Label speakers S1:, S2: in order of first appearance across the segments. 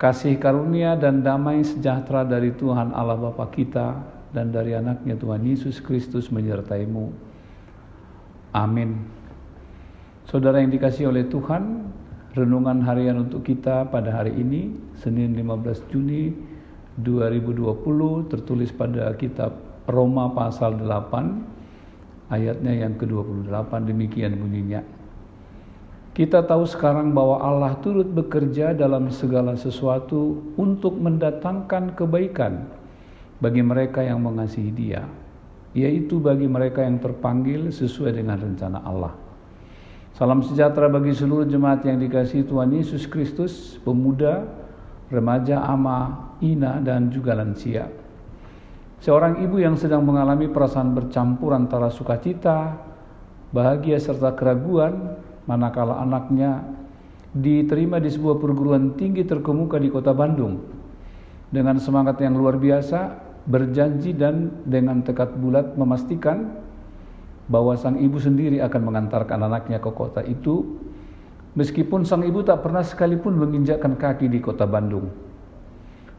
S1: Kasih karunia dan damai sejahtera dari Tuhan Allah Bapa kita dan dari anaknya Tuhan Yesus Kristus menyertaimu. Amin. Saudara yang dikasihi oleh Tuhan, renungan harian untuk kita pada hari ini, Senin 15 Juni 2020, tertulis pada kitab Roma pasal 8, ayatnya yang ke-28, demikian bunyinya. Kita tahu sekarang bahwa Allah turut bekerja dalam segala sesuatu untuk mendatangkan kebaikan bagi mereka yang mengasihi Dia, yaitu bagi mereka yang terpanggil sesuai dengan rencana Allah. Salam sejahtera bagi seluruh jemaat yang dikasihi Tuhan Yesus Kristus, pemuda, remaja, ama, ina, dan juga lansia. Seorang ibu yang sedang mengalami perasaan bercampur antara sukacita, bahagia, serta keraguan, manakala anaknya diterima di sebuah perguruan tinggi terkemuka di kota Bandung. Dengan semangat yang luar biasa, berjanji dan dengan tekad bulat memastikan bahwa sang ibu sendiri akan mengantarkan anaknya ke kota itu, meskipun sang ibu tak pernah sekalipun menginjakkan kaki di kota Bandung.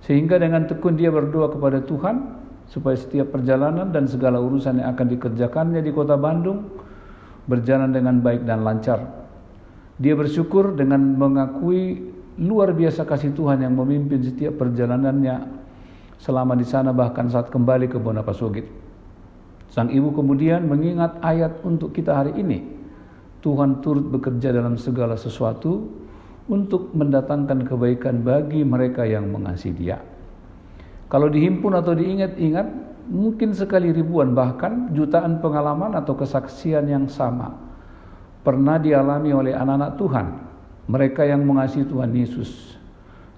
S1: Sehingga dengan tekun dia berdoa kepada Tuhan supaya setiap perjalanan dan segala urusan yang akan dikerjakannya di kota Bandung berjalan dengan baik dan lancar. Dia bersyukur dengan mengakui luar biasa kasih Tuhan yang memimpin setiap perjalanannya selama di sana, bahkan saat kembali ke Bonapasogit. Sang ibu kemudian mengingat ayat untuk kita hari ini. Tuhan turut bekerja dalam segala sesuatu untuk mendatangkan kebaikan bagi mereka yang mengasihi Dia. Kalau dihimpun atau diingat-ingat, mungkin sekali ribuan bahkan jutaan pengalaman atau kesaksian yang sama pernah dialami oleh anak-anak Tuhan, mereka yang mengasihi Tuhan Yesus.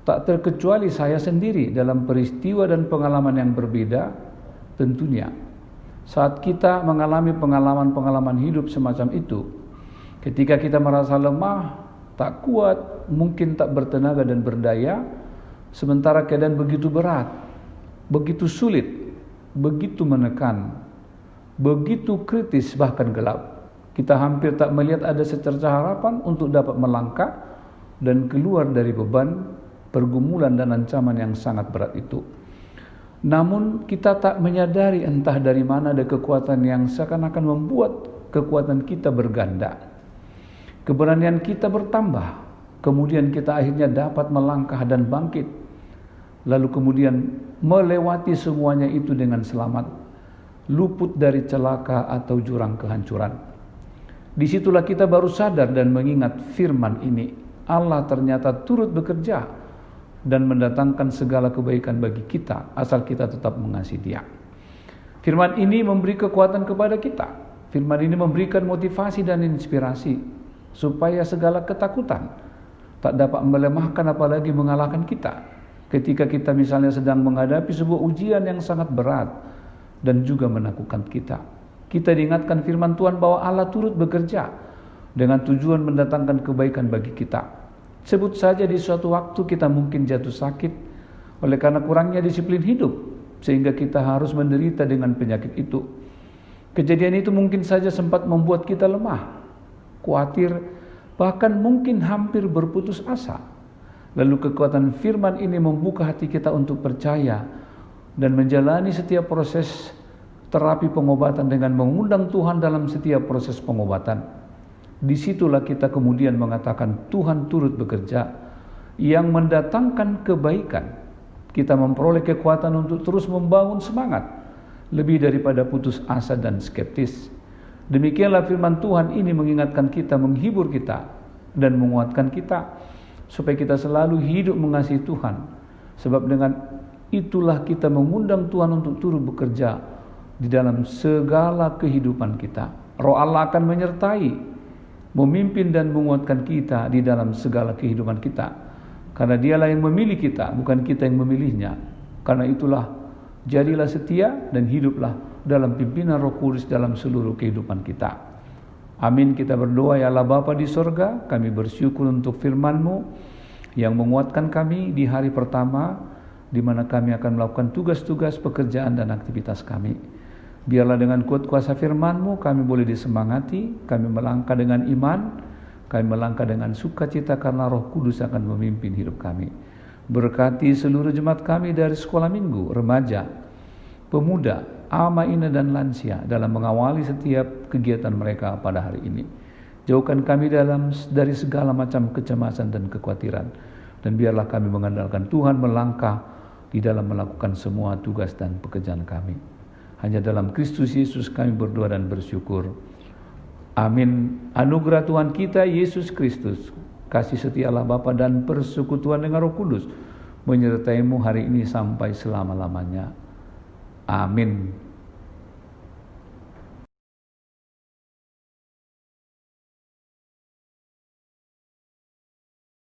S1: Tak terkecuali saya sendiri dalam peristiwa dan pengalaman yang berbeda tentunya. Saat kita mengalami pengalaman-pengalaman hidup semacam itu, ketika kita merasa lemah, tak kuat, mungkin tak bertenaga dan berdaya, sementara keadaan begitu berat, begitu sulit, begitu menekan, begitu kritis bahkan gelap. Kita hampir tak melihat ada secercah harapan untuk dapat melangkah dan keluar dari beban, pergumulan dan ancaman yang sangat berat itu. Namun kita tak menyadari entah dari mana ada kekuatan yang seakan-akan membuat kekuatan kita berganda. Keberanian kita bertambah, kemudian kita akhirnya dapat melangkah dan bangkit. Lalu kemudian melewati semuanya itu dengan selamat, luput dari celaka atau jurang kehancuran. Disitulah kita baru sadar dan mengingat firman ini. Allah ternyata turut bekerja dan mendatangkan segala kebaikan bagi kita asal kita tetap mengasihi Dia. Firman ini memberi kekuatan kepada kita. Firman ini memberikan motivasi dan inspirasi supaya segala ketakutan tak dapat melemahkan apalagi mengalahkan kita ketika kita misalnya sedang menghadapi sebuah ujian yang sangat berat dan juga menakutkan kita. Kita diingatkan firman Tuhan bahwa Allah turut bekerja dengan tujuan mendatangkan kebaikan bagi kita. Sebut saja di suatu waktu kita mungkin jatuh sakit oleh karena kurangnya disiplin hidup, sehingga kita harus menderita dengan penyakit itu. Kejadian itu mungkin saja sempat membuat kita lemah, khawatir, bahkan mungkin hampir berputus asa. Lalu kekuatan firman ini membuka hati kita untuk percaya dan menjalani setiap proses terapi pengobatan dengan mengundang Tuhan dalam setiap proses pengobatan. Disitulah kita kemudian mengatakan Tuhan turut bekerja yang mendatangkan kebaikan. Kita memperoleh kekuatan untuk terus membangun semangat lebih daripada putus asa dan skeptis. Demikianlah firman Tuhan ini mengingatkan kita, menghibur kita dan menguatkan kita supaya kita selalu hidup mengasihi Tuhan. Sebab dengan itulah kita mengundang Tuhan untuk turut bekerja di dalam segala kehidupan kita. Roh Allah akan menyertai, memimpin dan menguatkan kita di dalam segala kehidupan kita. Karena Dialah yang memilih kita, bukan kita yang memilihnya. Karena itulah, jadilah setia dan hiduplah dalam pimpinan Roh Kudus dalam seluruh kehidupan kita. Amin. Kita berdoa, ya Allah Bapa di sorga, kami bersyukur untuk firman-Mu yang menguatkan kami di hari pertama, di mana kami akan melakukan tugas-tugas pekerjaan dan aktivitas kami. Biarlah dengan kuat kuasa firman-Mu kami boleh disemangati, kami melangkah dengan iman, kami melangkah dengan sukacita karena Roh Kudus akan memimpin hidup kami. Berkati seluruh jemaat kami dari sekolah minggu, remaja, pemuda, ama ina dan lansia dalam mengawali setiap kegiatan mereka pada hari ini. Jauhkan kami dari segala macam kecemasan dan kekhawatiran, dan biarlah kami mengandalkan Tuhan melangkah di dalam melakukan semua tugas dan pekerjaan kami. Hanya dalam Kristus Yesus kami berdoa dan bersyukur. Amin. Anugerah Tuhan kita Yesus Kristus, kasih setia Allah Bapa dan persekutuan dengan Roh Kudus menyertaimu hari ini sampai selama-lamanya. Amin.